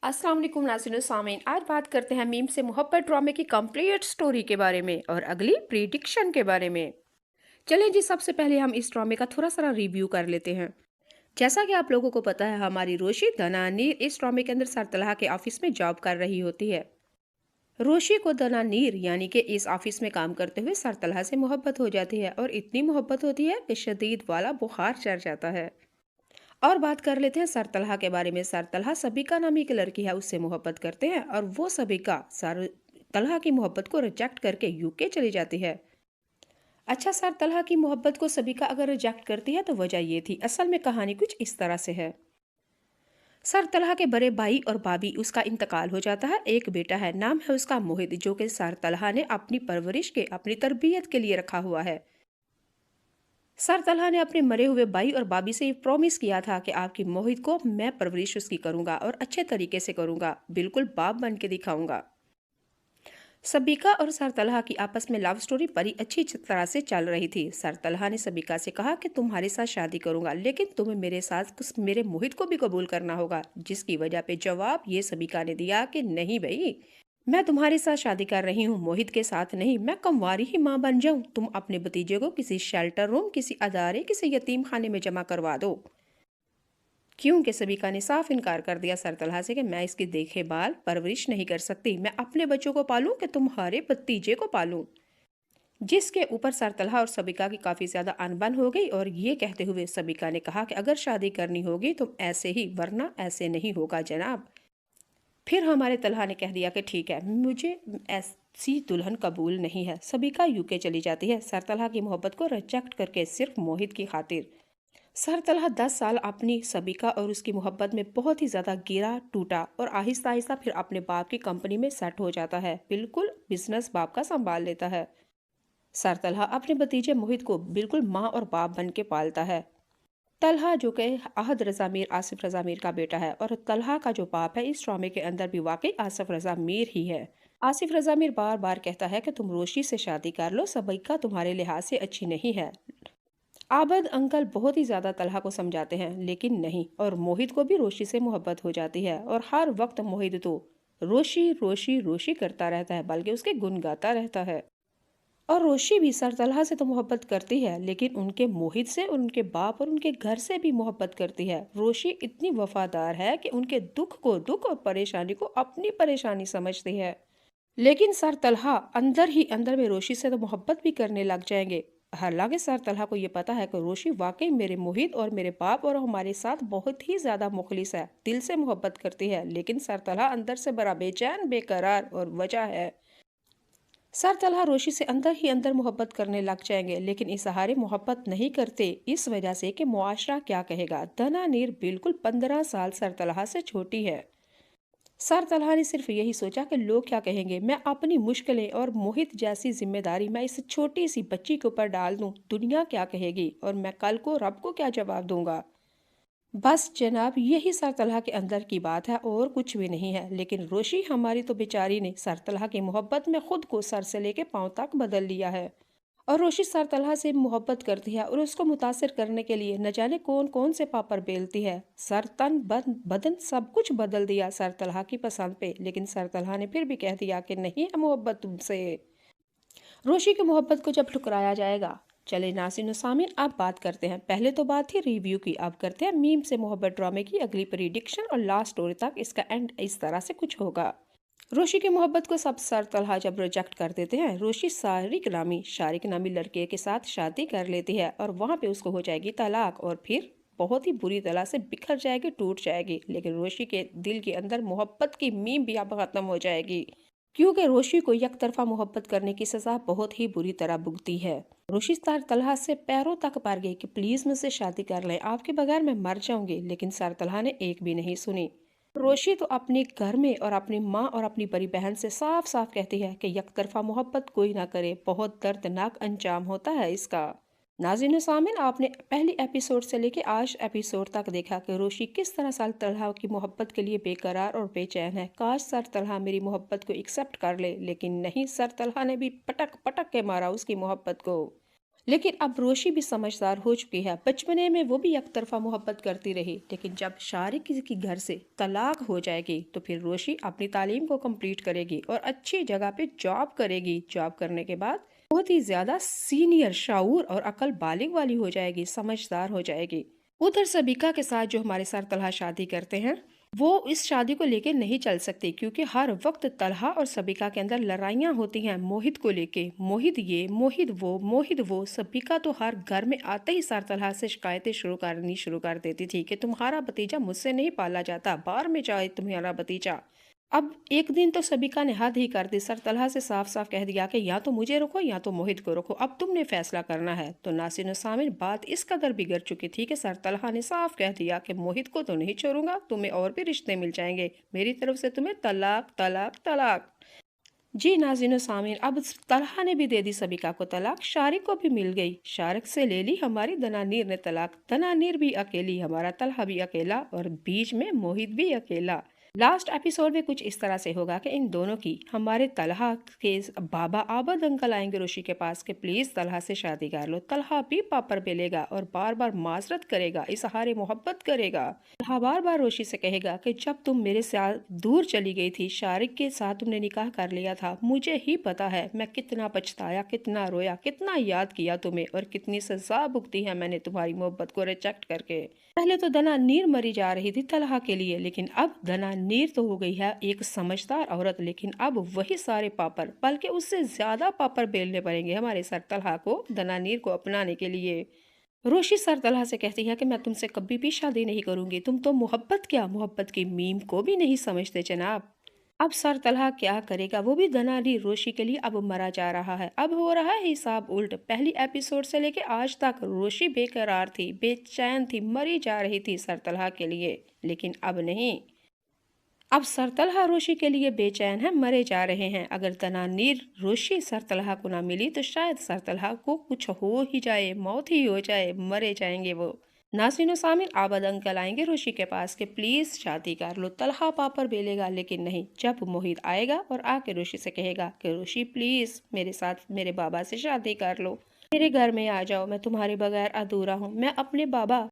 अस्सलाम वालेकुम नाज़रीन सामीन। आज बात करते हैं मीम से मोहब्बत ड्रामे की कंप्लीट स्टोरी के बारे में और अगली प्रिडिक्शन के बारे में। चलिए जी, सबसे पहले हम इस ड्रामे का थोड़ा सा रिव्यू कर लेते हैं। जैसा कि आप लोगों को पता है, हमारी रोशी दनानीर इस ड्रामे के अंदर सरतलहा के ऑफिस में जॉब कर रही होती है। रोशी को दनानीर यानी कि इस ऑफिस में काम करते हुए सरतलहा से मोहब्बत हो जाती है और इतनी मोहब्बत होती है कि शदीद वाला बुखार चढ़ जाता है। और बात कर लेते हैं सरतलहा के बारे में। सरतलहा सबिका नामी की लड़की है, उससे मोहब्बत करते हैं और वो सबिका सरतलहा की मोहब्बत को रिजेक्ट करके यूके चली जाती है। अच्छा, सरतलहा की मोहब्बत को सबिका अगर रिजेक्ट करती है तो वजह ये थी। असल में कहानी कुछ इस तरह से है। सरतलहा के बड़े भाई और भाभी उसका इंतकाल हो जाता है। एक बेटा है, नाम है उसका मोहित, जो कि सरतलहा ने अपनी परवरिश के, अपनी तरबियत के लिए रखा हुआ है। सरतलहा ने अपने मरे हुए भाई और भाभी से ये प्रॉमिस किया था कि आपकी मोहित को मैं परवरिश उसकी करूंगा और अच्छे तरीके से करूंगा, बिल्कुल बाप बन के दिखाऊंगा। सबिका और सरतलहा की आपस में लव स्टोरी बड़ी अच्छी तरह से चल रही थी। सरतलहा ने सबिका से कहा कि तुम्हारे साथ शादी करूंगा, लेकिन तुम्हें मेरे साथ कुछ मेरे मोहित को भी कबूल करना होगा, जिसकी वजह पे जवाब ये सबिका ने दिया कि नहीं भाई, मैं तुम्हारे साथ शादी कर रही हूँ, मोहित के साथ नहीं। मैं कंवारी ही माँ बन जाऊं, तुम अपने भतीजे को किसी शेल्टर रूम, किसी अदारे, किसी यतीम खाने में जमा करवा दो। क्योंकि सबिका ने साफ इनकार कर दिया सरतलहा से कि मैं इसकी देखभाल परवरिश नहीं कर सकती, मैं अपने बच्चों को पालूं कि तुम्हारे भतीजे को पालूं। जिसके ऊपर सरतलहा और सबिका की काफ़ी ज़्यादा अनबन हो गई और ये कहते हुए सबिका ने कहा कि अगर शादी करनी होगी तो ऐसे ही, वरना ऐसे नहीं होगा जनाब। फिर हमारे तलहा ने कह दिया कि ठीक है, मुझे ऐसी दुल्हन कबूल नहीं है। सबिका यूके चली जाती है सरतलहा की मोहब्बत को रिजेक्ट करके, सिर्फ मोहित की खातिर। सरतलहा 10 साल अपनी सबिका और उसकी मोहब्बत में बहुत ही ज़्यादा गिरा टूटा और आहिस्ता आहिस्ता फिर अपने बाप की कंपनी में सेट हो जाता है, बिल्कुल बिजनेस बाप का संभाल लेता है। सरतलहा अपने भतीजे मोहित को बिल्कुल माँ और बाप बन के पालता है। तलहा, जो कि अहद रजा मीर आसिफ रजा मीर का बेटा है, और तलहा का जो बाप है इस ड्रामे के अंदर भी वाकई आसिफ रजा मीर ही है। आसिफ रजा मीर बार बार कहता है कि तुम रोशी से शादी कर लो, सबिका तुम्हारे लिहाज से अच्छी नहीं है। आबद अंकल बहुत ही ज्यादा तलहा को समझाते हैं, लेकिन नहीं, और मोहित को भी रोशी से मोहब्बत हो जाती है और हर वक्त मोहित तो रोशी रोशी रोशी करता रहता है, बल्कि उसके गुन गाता रहता है। और रोशी भी सरतलहा से तो मोहब्बत करती है, लेकिन उनके मोहित से, उनके बाप और उनके घर से भी मोहब्बत करती है। रोशी इतनी वफादार है कि उनके दुख को दुख और परेशानी को अपनी परेशानी समझती है। लेकिन सरतलहा अंदर ही अंदर में रोशी से तो मोहब्बत भी करने लग जाएंगे। हालांकि सरतलहा को ये पता है कि रोशी वाकई मेरे मोहित और मेरे बाप और हमारे साथ बहुत ही ज्यादा मुखलिस है, दिल से मोहब्बत करती है, लेकिन सरतलहा अंदर से बड़ा बेचैन बेकरार, और वजह है सरतलहा रोशी से अंदर ही अंदर मोहब्बत करने लग जाएंगे, लेकिन इस सहारे मोहब्बत नहीं करते, इस वजह से कि मुआशरा क्या कहेगा। दनानीर बिल्कुल 15 साल सरतलहा से छोटी है। सरतलहा ने सिर्फ यही सोचा कि लोग क्या कहेंगे, मैं अपनी मुश्किलें और मोहित जैसी जिम्मेदारी मैं इस छोटी सी बच्ची के ऊपर डाल दूं, दुनिया क्या कहेगी और मैं कल को रब को क्या जवाब दूंगा। बस जनाब, यही सरतलहा के अंदर की बात है और कुछ भी नहीं है। लेकिन रोशी हमारी तो बेचारी ने सरतलहा की मोहब्बत में खुद को सर से लेके पांव तक बदल लिया है। और रोशी सरतलहा से मोहब्बत करती है और उसको मुतासिर करने के लिए न जाने कौन कौन से पापड़ बेलती है। सर तन बदन सब कुछ बदल दिया सरतलहा की पसंद पे, लेकिन सरतलहा ने फिर भी कह दिया कि नहीं है मोहब्बत तुमसे। रोशी की मोहब्बत को जब ठुकराया जाएगा। चले नाज़रीन सामीन, अब बात करते हैं, पहले तो बात थी रिव्यू की, अब करते हैं मीम से मोहब्बत ड्रामे की अगली प्रिडिक्शन और लास्ट स्टोरी तक इसका एंड इस तरह से कुछ होगा। रोशी की मोहब्बत को सब सरतलहा जब रिजेक्ट कर देते हैं, रोशी शारिक नामी लड़के के साथ शादी कर लेती है और वहां पे उसको हो जाएगी तलाक और फिर बहुत ही बुरी तरह से बिखर जाएगी, टूट जाएगी। लेकिन रोशी के दिल के अंदर मोहब्बत की मीम भी अब खत्म हो जाएगी, क्योंकि रोशी को एक तरफा मोहब्बत करने की सजा बहुत ही बुरी तरह भुगती है। रोशी सरतलहा से पैरों तक पड़ गई कि प्लीज मुझसे शादी कर लें, आपके बगैर मैं मर जाऊंगी, लेकिन सरतलहा ने एक भी नहीं सुनी। रोशी तो अपने घर में और अपनी माँ और अपनी बड़ी बहन से साफ साफ कहती है कि एक तरफा मोहब्बत कोई ना करे, बहुत दर्दनाक अंजाम होता है इसका। नाज़रीन सामीन, आपने पहली एपिसोड से लेके आज एपिसोड तक देखा कि रोशी किस तरह सरतलहा की मोहब्बत के लिए बेकरार और बेचैन है। काश सरतलहा मेरी मोहब्बत को एक्सेप्ट कर ले, लेकिन नहीं, सरतलहा ने भी पटक पटक के मारा उसकी मोहब्बत को। लेकिन अब रोशी भी समझदार हो चुकी है। बचपने में वो भी एक तरफा मोहब्बत करती रही, लेकिन जब शारिक की घर से तलाक हो जाएगी तो फिर रोशी अपनी तालीम को कंप्लीट करेगी और अच्छी जगह पे जॉब करेगी। जॉब करने के बाद बहुत ही ज्यादा सीनियर, शाऊर और अकल बालिग वाली हो जाएगी, समझदार हो जाएगी। उधर सबिका के साथ जो हमारे सर तलहा शादी करते हैं, वो इस शादी को लेके नहीं चल सकती, क्योंकि हर वक्त तलहा और सबिका के अंदर लड़ाइयाँ होती हैं मोहित को लेके। मोहित ये, मोहित वो, मोहित वो। सबिका तो हर घर में आते ही सर तलहा से शिकायतें शुरू कर देती थी कि तुम्हारा भतीजा मुझसे नहीं पाला जाता, बाहर में जाए तुम्हारा भतीजा। अब एक दिन तो सबिका ने हद ही कर दी, सर तलहा से साफ साफ कह दिया कि या तो मुझे रखो या तो मोहित को रखो, अब तुमने फैसला करना है। तो नासिर सामिर बात इस कदर बिगड़ चुकी थी कि सर तलहा ने साफ कह दिया कि मोहित को तो नहीं छोड़ूंगा, तुम्हें और भी रिश्ते मिल जाएंगे, मेरी तरफ से तुम्हें तलाक तलाक तलाक। जी नाज़रीन सामीन, अब तलहा ने भी दे दी सबिका को तलाक, शारिक को भी मिल गई। शारिक से ले ली हमारी दनानीर ने तलाक, दनानीर भी अकेली, हमारा तलहा भी अकेला और बीच में मोहित भी अकेला। लास्ट एपिसोड में कुछ इस तरह से होगा कि इन दोनों की, हमारे तलहा के बाबा आबद अंकल आएंगे रोशी के पास कि प्लीज तलहा से शादी कर लो। तलहा भी पापर बेलेगा और बार बार माजरत करेगा, इजहार मोहब्बत करेगा। तलहा बार बार रोशी से कहेगा कि जब तुम मेरे साथ दूर चली गई थी, शारिक के साथ तुमने निकाह कर लिया था, मुझे ही पता है मैं कितना पछताया, कितना रोया, कितना याद किया तुम्हें और कितनी सजा भुगती है मैंने तुम्हारी मोहब्बत को रिजेक्ट करके। पहले तो दना नीर मरी जा रही थी तलहा के लिए, लेकिन अब दना नीर तो हो गई है एक समझदार औरत, लेकिन अब वही सारे पापड़, बल्कि उससे ज्यादा पापड़ बेलने पड़ेंगे हमारे सर तलहा को दना नीर को अपनाने के लिए। रोशी सर तलहा से कहती है कि मैं तुमसे कभी भी शादी नहीं करूंगी, तुम तो मोहब्बत क्या, मोहब्बत की मीम को भी नहीं समझते जनाब। अब सर तलहा क्या करेगा, वो भी धनारी रोशी के लिए अब मरा जा रहा है। अब हो रहा है हिसाब उल्ट। पहली एपिसोड से लेके आज तक रोशी बेकरार थी, बेचैन थी, मरी जा रही थी सर तलहा के लिए, लेकिन अब नहीं। अब सर तलहा रोशी के लिए बेचैन है, मरे जा रहे हैं। अगर तनानीर रोशी सर तलहा को ना मिली तो शायद सर तलहा को कुछ हो ही जाए, मौत ही हो जाए, मरे जाएंगे वो। नाज़रीन सामिन, आबद अंकल आएंगे रोशी के पास कि प्लीज शादी कर लो। तलहा पापर बेलेगा, लेकिन नहीं। जब मोहित आएगा और आके रोशी से कहेगा कि रोशी प्लीज मेरे साथ मेरे बाबा से शादी कर लो, मेरे घर में आ जाओ, मैं तुम्हारे बगैर अधूरा हूँ, मैं अपने बाबा